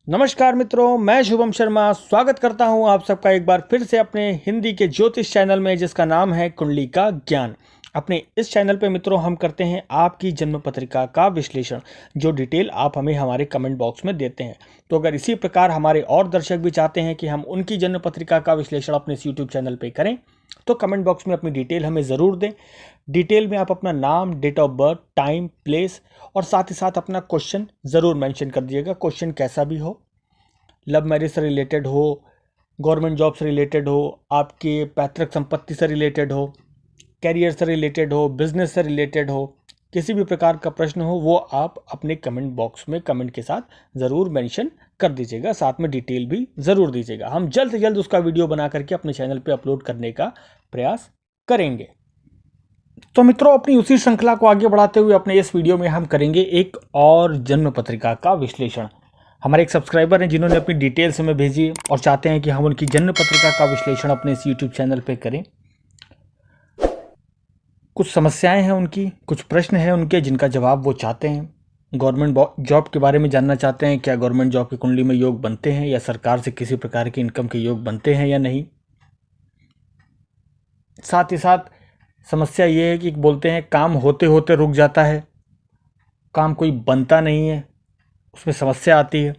नमस्कार मित्रों, मैं शुभम शर्मा स्वागत करता हूं आप सबका एक बार फिर से अपने हिंदी के ज्योतिष चैनल में, जिसका नाम है कुंडली का ज्ञान। अपने इस चैनल पे मित्रों हम करते हैं आपकी जन्म पत्रिका का विश्लेषण, जो डिटेल आप हमें हमारे कमेंट बॉक्स में देते हैं। तो अगर इसी प्रकार हमारे और दर्शक भी चाहते हैं कि हम उनकी जन्म पत्रिका का विश्लेषण अपने इस यूट्यूब चैनल पर करें, तो कमेंट बॉक्स में अपनी डिटेल हमें ज़रूर दें। डिटेल में आप अपना नाम, date of birth, time, place और साथ ही साथ अपना क्वेश्चन ज़रूर मेंशन कर दीजिएगा। क्वेश्चन कैसा भी हो, लव मैरिज से रिलेटेड हो, गवर्नमेंट जॉब से रिलेटेड हो, आपके पैतृक संपत्ति से रिलेटेड हो, कैरियर से रिलेटेड हो, बिजनेस से रिलेटेड हो, किसी भी प्रकार का प्रश्न हो, वो आप अपने कमेंट बॉक्स में कमेंट के साथ ज़रूर मेंशन कर दीजिएगा। साथ में डिटेल भी ज़रूर दीजिएगा। हम जल्द से जल्द उसका वीडियो बना करके अपने चैनल पे अपलोड करने का प्रयास करेंगे। तो मित्रों, अपनी उसी श्रृंखला को आगे बढ़ाते हुए अपने इस वीडियो में हम करेंगे एक और जन्म पत्रिका का विश्लेषण। हमारे एक सब्सक्राइबर हैं जिन्होंने अपनी डिटेल्स हमें भेजी और चाहते हैं कि हम उनकी जन्म पत्रिका का विश्लेषण अपने इस यूट्यूब चैनल पे करें। कुछ समस्याएं हैं उनकी, कुछ प्रश्न हैं उनके जिनका जवाब वो चाहते हैं। गवर्नमेंट जॉब के बारे में जानना चाहते हैं, क्या गवर्नमेंट जॉब की कुंडली में योग बनते हैं या सरकार से किसी प्रकार की इनकम के योग बनते हैं या नहीं। साथ ही साथ समस्या ये है कि बोलते हैं काम होते होते रुक जाता है, काम कोई बनता नहीं है, उसमें समस्या आती है।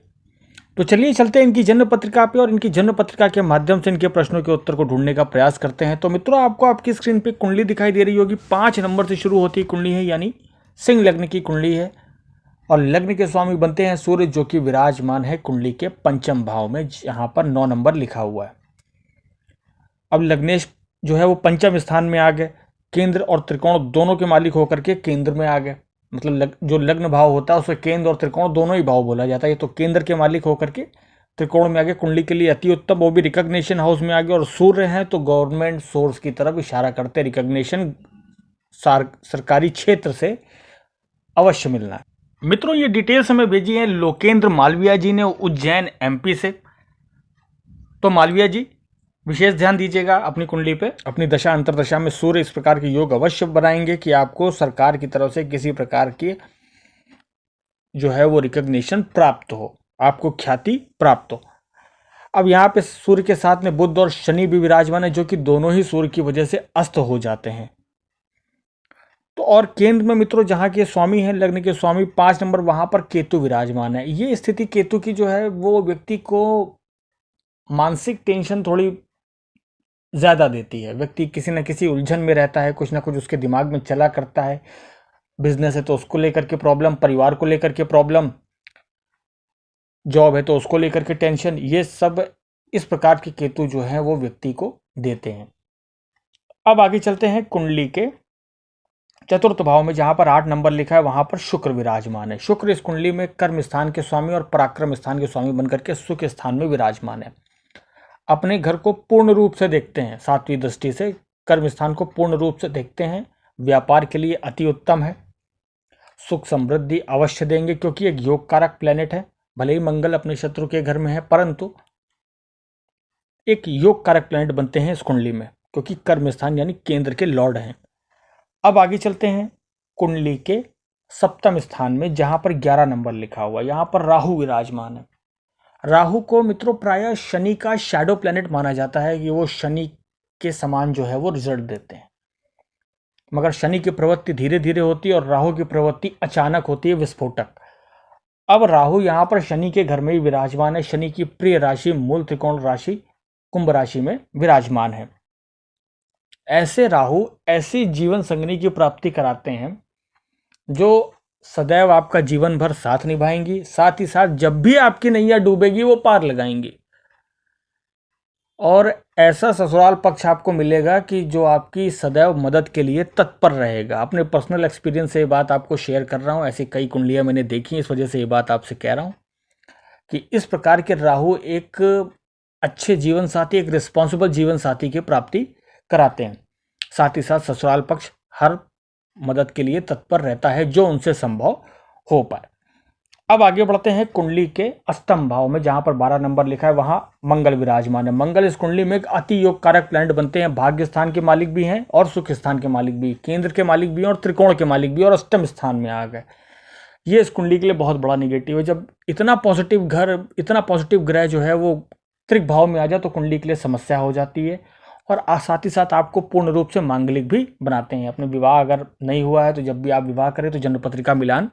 तो चलिए चलते हैं इनकी जन्म पत्रिका पे और इनकी जन्म पत्रिका के माध्यम से इनके प्रश्नों के उत्तर को ढूंढने का प्रयास करते हैं। तो मित्रों, आपको आपकी स्क्रीन पे कुंडली दिखाई दे रही होगी। 5 नंबर से शुरू होती कुंडली है, यानी सिंह लग्न की कुंडली है और लग्न के स्वामी बनते हैं सूर्य, जो कि विराजमान है कुंडली के पंचम भाव में, जहाँ पर 9 नंबर लिखा हुआ है। अब लग्नेश जो है वो पंचम स्थान में आ गए, केंद्र और त्रिकोण दोनों के मालिक होकर के केंद्र में आ गए। मतलब जो लग्न भाव होता है उसे केंद्र और त्रिकोण दोनों ही भाव बोला जाता है। ये तो केंद्र के मालिक होकर के त्रिकोण में आ गए, कुंडली के लिए अति उत्तम, वो भी रिकॉग्निशन हाउस में आ गए। और सूर्य हैं तो गवर्नमेंट सोर्स की तरफ इशारा करते, रिकॉग्निशन सरकारी क्षेत्र से अवश्य मिलना है। मित्रों, ये डिटेल्स हमें भेजी है लोकेंद्र मालविया जी ने, उज्जैन एमपी से। तो मालविया जी, विशेष ध्यान दीजिएगा अपनी कुंडली पे। अपनी दशा अंतरदशा में सूर्य इस प्रकार के योग अवश्य बनाएंगे कि आपको सरकार की तरफ से किसी प्रकार की जो है वो रिकॉग्निशन प्राप्त हो, आपको ख्याति प्राप्त हो। अब यहाँ पे सूर्य के साथ में बुध और शनि भी विराजमान है, जो कि दोनों ही सूर्य की वजह से अस्त हो जाते हैं। तो और केंद्र में मित्रों जहाँ के स्वामी हैं, लग्न के स्वामी 5 नंबर, वहां पर केतु विराजमान है। ये स्थिति केतु की जो है वो व्यक्ति को मानसिक टेंशन थोड़ी ज़्यादा देती है। व्यक्ति किसी न किसी उलझन में रहता है, कुछ ना कुछ उसके दिमाग में चला करता है। बिजनेस है तो उसको लेकर के प्रॉब्लम, परिवार को लेकर के प्रॉब्लम, जॉब है तो उसको लेकर के टेंशन। ये सब इस प्रकार के केतु जो है वो व्यक्ति को देते हैं। अब आगे चलते हैं कुंडली के चतुर्थ भाव में, जहां पर 8 नंबर लिखा है, वहां पर शुक्र विराजमान है। शुक्र इस कुंडली में कर्म स्थान के स्वामी और पराक्रम स्थान के स्वामी बनकर के सुख स्थान में विराजमान है। अपने घर को पूर्ण रूप से देखते हैं, सातवीं दृष्टि से कर्म स्थान को पूर्ण रूप से देखते हैं। व्यापार के लिए अति उत्तम है, सुख समृद्धि अवश्य देंगे, क्योंकि एक योग कारक प्लेनेट है। भले ही मंगल अपने शत्रु के घर में है, परंतु एक योग कारक प्लेनेट बनते हैं इस कुंडली में, क्योंकि कर्म स्थान यानी केंद्र के लॉर्ड हैं। अब आगे चलते हैं कुंडली के सप्तम स्थान में, जहां पर 11 नंबर लिखा हुआ है, यहां पर राहु विराजमान है। राहु को मित्रों प्रायः शनि का शैडो प्लेनेट माना जाता है, कि वो शनि के समान जो है वो रिजल्ट देते हैं। मगर शनि की प्रवृत्ति धीरे धीरे होती है और राहु की प्रवृत्ति अचानक होती है, विस्फोटक। अब राहु यहाँ पर शनि के घर में ही विराजमान है। शनि की प्रिय राशि मूल त्रिकोण राशि कुंभ राशि में विराजमान है। ऐसे राहु ऐसी जीवन संगनी की प्राप्ति कराते हैं जो सदैव आपका जीवन भर साथ निभाएंगी, साथ ही साथ जब भी आपकी नैया डूबेगी वो पार लगाएंगी। और ऐसा ससुराल पक्ष आपको मिलेगा कि जो आपकी सदैव मदद के लिए तत्पर रहेगा। अपने पर्सनल एक्सपीरियंस से ये बात आपको शेयर कर रहा हूँ, ऐसी कई कुंडलियाँ मैंने देखी, इस वजह से ये बात आपसे कह रहा हूँ कि इस प्रकार के राहु एक अच्छे जीवन साथी, एक रिस्पॉन्सिबल जीवन साथी की प्राप्ति कराते हैं। साथ ही साथ ससुराल पक्ष हर मदद के लिए तत्पर रहता है जो उनसे संभव हो पाए। अब आगे बढ़ते हैं कुंडली के अष्टम भाव में, जहां पर 12 नंबर लिखा है, वहां मंगल विराजमान है। मंगल इस कुंडली में एक अति योग कारक प्लैनेट बनते हैं। भाग्य स्थान के मालिक भी हैं और सुख स्थान के मालिक भी, केंद्र के मालिक भी हैं और त्रिकोण के मालिक भी, और अष्टम स्थान में आ गए। ये इस कुंडली के लिए बहुत बड़ा निगेटिव है। जब इतना पॉजिटिव घर, इतना पॉजिटिव ग्रह जो है वो त्रिक भाव में आ जाए तो कुंडली के लिए समस्या हो जाती है। और साथ ही साथ आपको पूर्ण रूप से मांगलिक भी बनाते हैं। अपने विवाह अगर नहीं हुआ है तो जब भी आप विवाह करें तो जन्म पत्रिका मिलान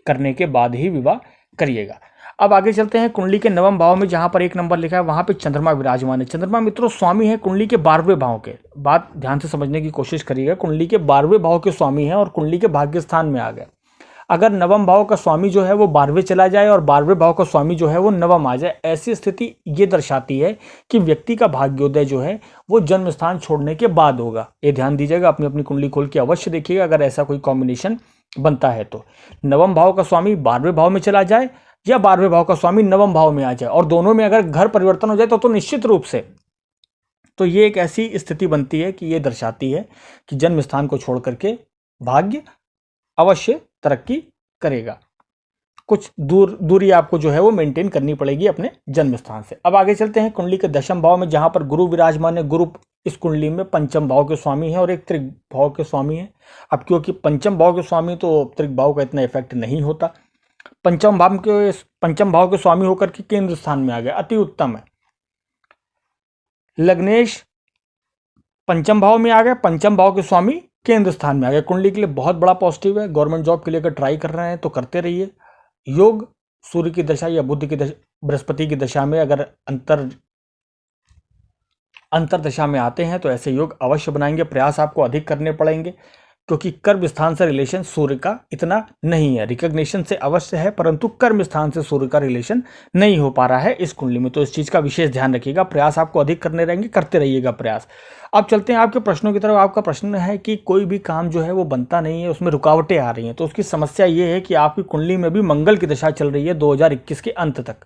करने के बाद ही विवाह करिएगा। अब आगे चलते हैं कुंडली के नवम भाव में, जहां पर 1 नंबर लिखा है वहां पे चंद्रमा विराजमान है। चंद्रमा मित्रों स्वामी है कुंडली के 12वें भाव के। बात ध्यान से समझने की कोशिश करिएगा, कुंडली के 12वें भाव के स्वामी है और कुंडली के भाग्य स्थान में आ गए। अगर नवम भाव का स्वामी जो है वो 12वें चला जाए और 12वें भाव का स्वामी जो है वो नवम आ जाए, ऐसी स्थिति ये दर्शाती है कि व्यक्ति का भाग्योदय जो है वो जन्म स्थान छोड़ने के बाद होगा। ये ध्यान दीजिएगा, अपनी अपनी कुंडली खोल के अवश्य देखिएगा अगर ऐसा कोई कॉम्बिनेशन बनता है तो। नवम भाव का स्वामी 12वें भाव में चला जाए या 12वें भाव का स्वामी नवम भाव में आ जाए और दोनों में अगर घर परिवर्तन हो जाए तो निश्चित रूप से तो ये एक ऐसी स्थिति बनती है कि ये दर्शाती है कि जन्म स्थान को छोड़ करके भाग्य अवश्य तरक्की करेगा। कुछ दूरी आपको जो है वो मेंटेन करनी पड़ेगी अपने जन्म स्थान से। अब आगे चलते हैं कुंडली के 10वें भाव में, जहां पर गुरु विराजमान है। गुरु इस कुंडली में 5वें भाव के स्वामी है और एक त्रिक भाव के स्वामी है। अब क्योंकि 5वें भाव के स्वामी तो त्रिक भाव का इतना इफेक्ट नहीं होता, 5वें भाव के स्वामी होकर के केंद्र स्थान में आ गया, अति उत्तम है। लग्नेश 5वें भाव में आ गया, 5वें भाव के स्वामी केंद्र स्थान में आ गया। कुंडली के लिए बहुत बड़ा पॉजिटिव है। गवर्नमेंट जॉब के लिए अगर ट्राई कर रहे हैं तो करते रहिए। योग सूर्य की दशा या बुध की दशा, बृहस्पति की दशा में अगर अंतर दशा में आते हैं तो ऐसे योग अवश्य बनाएंगे। प्रयास आपको अधिक करने पड़ेंगे क्योंकि कर्म स्थान से रिलेशन सूर्य का इतना नहीं है। रिकॉग्निशन से अवश्य है परंतु कर्म स्थान से सूर्य का रिलेशन नहीं हो पा रहा है इस कुंडली में, तो इस चीज का विशेष ध्यान रखिएगा। प्रयास आपको अधिक करने रहेंगे, करते रहिएगा प्रयास। अब चलते हैं आपके प्रश्नों की तरफ। आपका प्रश्न है कि कोई भी काम जो है वो बनता नहीं है, उसमें रुकावटें आ रही हैं। तो उसकी समस्या ये है कि आपकी कुंडली में भी मंगल की दशा चल रही है 2021 के अंत तक।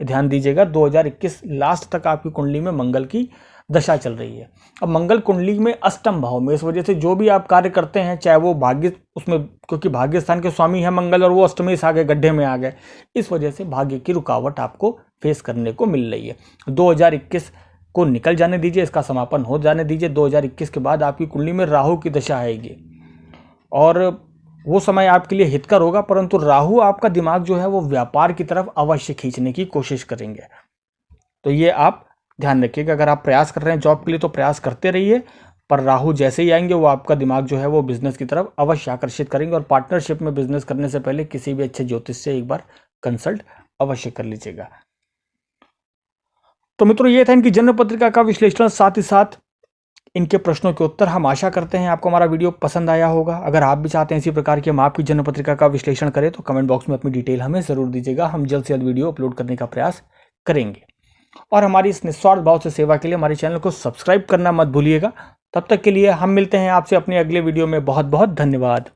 ध्यान दीजिएगा, 2021 लास्ट तक आपकी कुंडली में मंगल की दशा चल रही है। अब मंगल कुंडली में 8वें भाव में, इस वजह से जो भी आप कार्य करते हैं चाहे वो भाग्य, उसमें क्योंकि भाग्य स्थान के स्वामी है मंगल और वो अष्टमी से आ गए, गड्ढे में आ गए, इस वजह से भाग्य की रुकावट आपको फेस करने को मिल रही है। 2021 को निकल जाने दीजिए, इसका समापन हो जाने दीजिए। 2021 के बाद आपकी कुंडली में राहु की दशा आएगी और वो समय आपके लिए हितकर होगा, परंतु राहु आपका दिमाग जो है वो व्यापार की तरफ अवश्य खींचने की कोशिश करेंगे। तो ये आप ध्यान रखिएगा। अगर आप प्रयास कर रहे हैं जॉब के लिए तो प्रयास करते रहिए, पर राहु जैसे ही आएंगे वो आपका दिमाग जो है वो बिजनेस की तरफ अवश्य आकर्षित करेंगे। और पार्टनरशिप में बिजनेस करने से पहले किसी भी अच्छे ज्योतिष से एक बार कंसल्ट अवश्य कर लीजिएगा। तो मित्रों ये था इनकी जन्म पत्रिका का विश्लेषण, साथ ही साथ इनके प्रश्नों के उत्तर। हम आशा करते हैं आपको हमारा वीडियो पसंद आया होगा। अगर आप भी चाहते हैं इसी प्रकार की हम आपकी जन्म पत्रिका का विश्लेषण करें तो कमेंट बॉक्स में अपनी डिटेल हमें जरूर दीजिएगा। हम जल्द से जल्द वीडियो अपलोड करने का प्रयास करेंगे। और हमारी इस निस्वार्थ भाव से सेवा के लिए हमारे चैनल को सब्सक्राइब करना मत भूलिएगा। तब तक के लिए हम मिलते हैं आपसे अपने अगले वीडियो में। बहुत बहुत धन्यवाद।